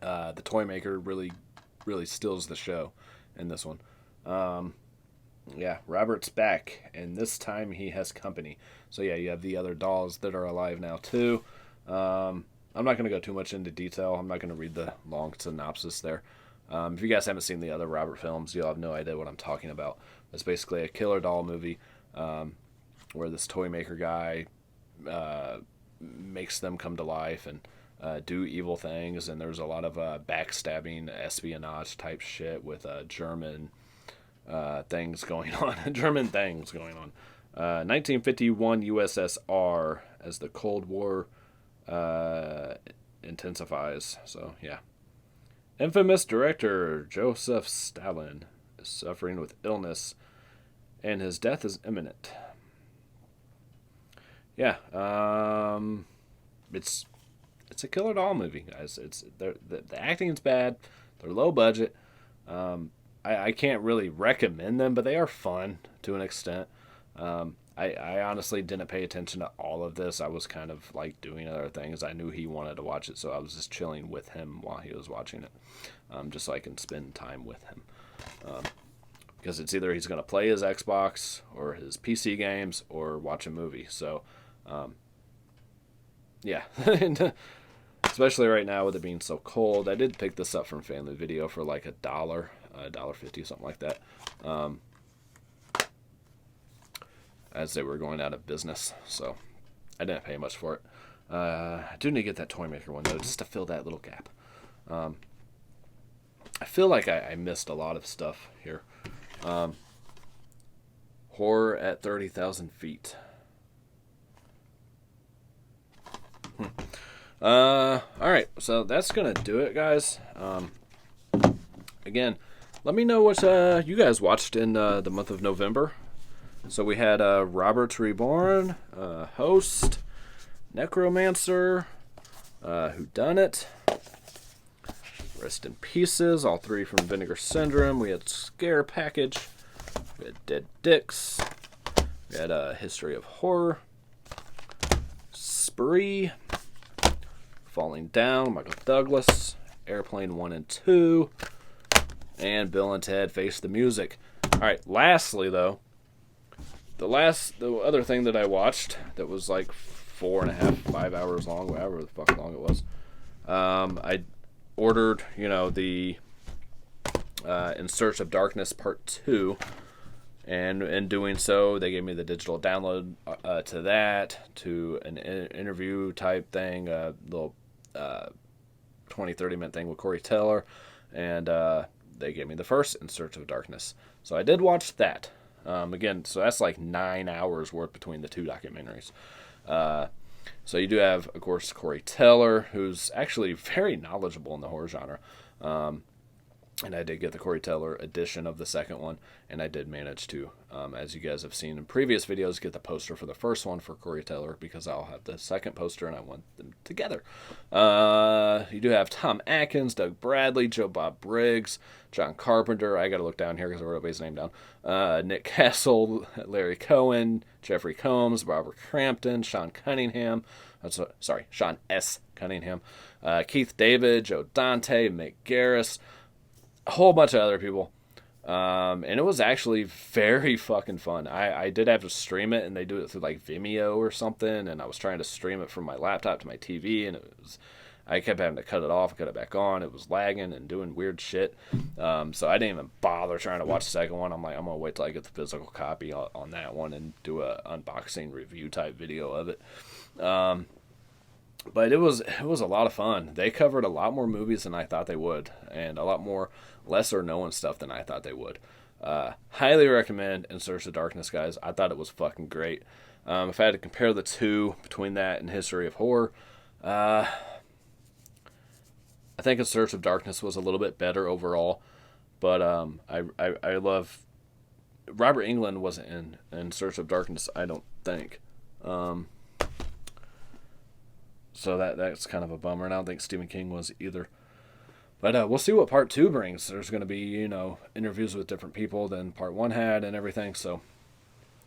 the Toy Maker really steals the show in this one. Yeah, Robert's back, and this time he has company. So yeah, you have the other dolls that are alive now too. I'm not going to go too much into detail. I'm not going to read the long synopsis there. If you guys haven't seen the other Robert films, you'll have no idea what I'm talking about. It's basically a killer doll movie where this toy maker guy makes them come to life and do evil things. And there's a lot of backstabbing, espionage type shit with German things going on. German things going on. 1951 USSR as the Cold War intensifies. So, yeah. Infamous director Joseph Stalin is suffering with illness, and his death is imminent. Yeah, it's a killer doll movie, guys. The acting's bad. They're low budget. I can't really recommend them, but they are fun to an extent. I honestly didn't pay attention to all of this. I was kind of like doing other things. I knew he wanted to watch it, so I was just chilling with him while he was watching it, just so I can spend time with him. Because it's either he's going to play his Xbox or his PC games or watch a movie. So, yeah. Especially right now with it being so cold. I did pick this up from Family Video for like $1.50, something like that. As they were going out of business, so I didn't pay much for it. I do need to get that Toy Maker one, though, just to fill that little gap. I feel like I missed a lot of stuff here. Horror at 30,000 feet. Alright, so that's going to do it, guys. Again, let me know what you guys watched in the month of November. So we had Robert Reborn, Host, Necromancer, Whodunit, Rest in Pieces, all three from Vinegar Syndrome. We had Scare Package, we had Dead Dicks, we had History of Horror, Spree, Falling Down, Michael Douglas, Airplane 1 and 2, and Bill and Ted Face the Music. Alright, lastly though, the other thing that I watched that was like 4.5, 5 hours long, whatever the fuck long it was. I ordered, the In Search of Darkness Part 2, and in doing so, they gave me the digital download to that, to an interview type thing, a little 20-30 minute thing with Corey Taylor, and they gave me the first In Search of Darkness. So I did watch that. Again, so that's like 9 hours worth between the two documentaries. So you do have, of course, Corey Taylor, who's actually very knowledgeable in the horror genre. And I did get the Corey Taylor edition of the second one, and I did manage to, as you guys have seen in previous videos, get the poster for the first one for Corey Taylor, because I'll have the second poster and I want them together. You do have Tom Atkins, Doug Bradley, Joe Bob Briggs, John Carpenter. I got to look down here because I wrote everybody's name down. Nick Castle, Larry Cohen, Jeffrey Combs, Robert Crampton, Sean Cunningham. Sean S. Cunningham. Keith David, Joe Dante, Mick Garris. A whole bunch of other people. And it was actually very fucking fun. I did have to stream it, and they do it through like Vimeo or something, and I was trying to stream it from my laptop to my TV, and I kept having to cut it off and cut it back on. It was lagging and doing weird shit. So I didn't even bother trying to watch the second one. I'm like, I'm going to wait till I get the physical copy on that one and do a unboxing review type video of it. But it was a lot of fun. They covered a lot more movies than I thought they would, and a lot more lesser known stuff than I thought they would. Highly recommend In Search of Darkness, guys. I thought it was fucking great. If I had to compare the two between that and History of Horror, I think In Search of Darkness was a little bit better overall. But I love Robert Englund wasn't in Search of Darkness, I don't think. So that's kind of a bummer, and I don't think Stephen King was either. But we'll see what part 2 brings. There's going to be, interviews with different people than part 1 had and everything. So,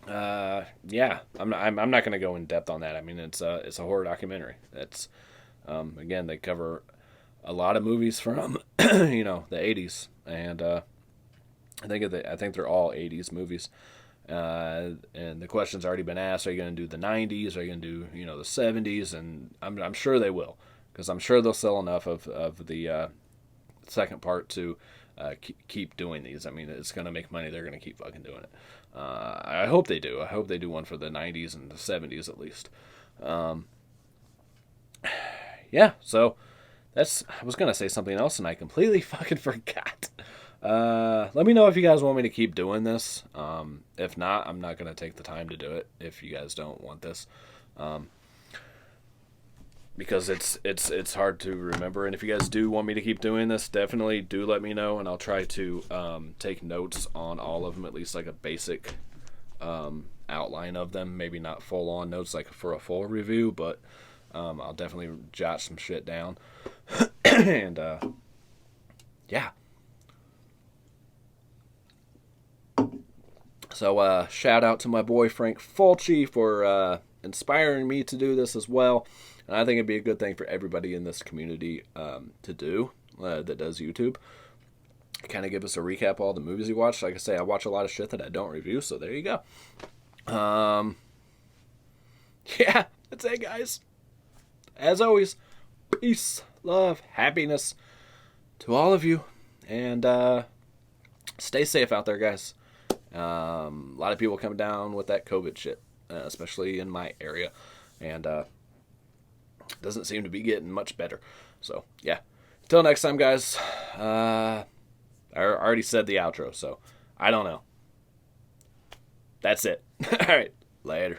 yeah, I'm not going to go in depth on that. I mean, it's a horror documentary. It's again, they cover a lot of movies from the 80s, and I think they're all 80s movies. And the question's already been asked: are you going to do the 90s? Are you going to do the 70s? And I'm sure they will, because I'm sure they'll sell enough of the second part to keep doing these. I mean, it's going to make money. They're going to keep fucking doing it. I hope they do. I hope they do one for the 90s and the 70s at least. Yeah. So I was going to say something else and I completely fucking forgot. Let me know if you guys want me to keep doing this. If not, I'm not going to take the time to do it if you guys don't want this. Because it's hard to remember, and if you guys do want me to keep doing this, definitely do let me know, and I'll try to take notes on all of them, at least like a basic outline of them. Maybe not full-on notes like for a full review, but I'll definitely jot some shit down. And yeah. So shout out to my boy Frank Fulci for inspiring me to do this as well. And I think it'd be a good thing for everybody in this community to do that does YouTube. Kind of give us a recap of all the movies you watch. Like I say, I watch a lot of shit that I don't review, so there you go. Yeah, that's it, guys. As always, peace, love, happiness to all of you. And stay safe out there, guys. A lot of people come down with that COVID shit, especially in my area. And doesn't seem to be getting much better. So, yeah. Until next time, guys. I already said the outro, so I don't know. That's it. All right. Later.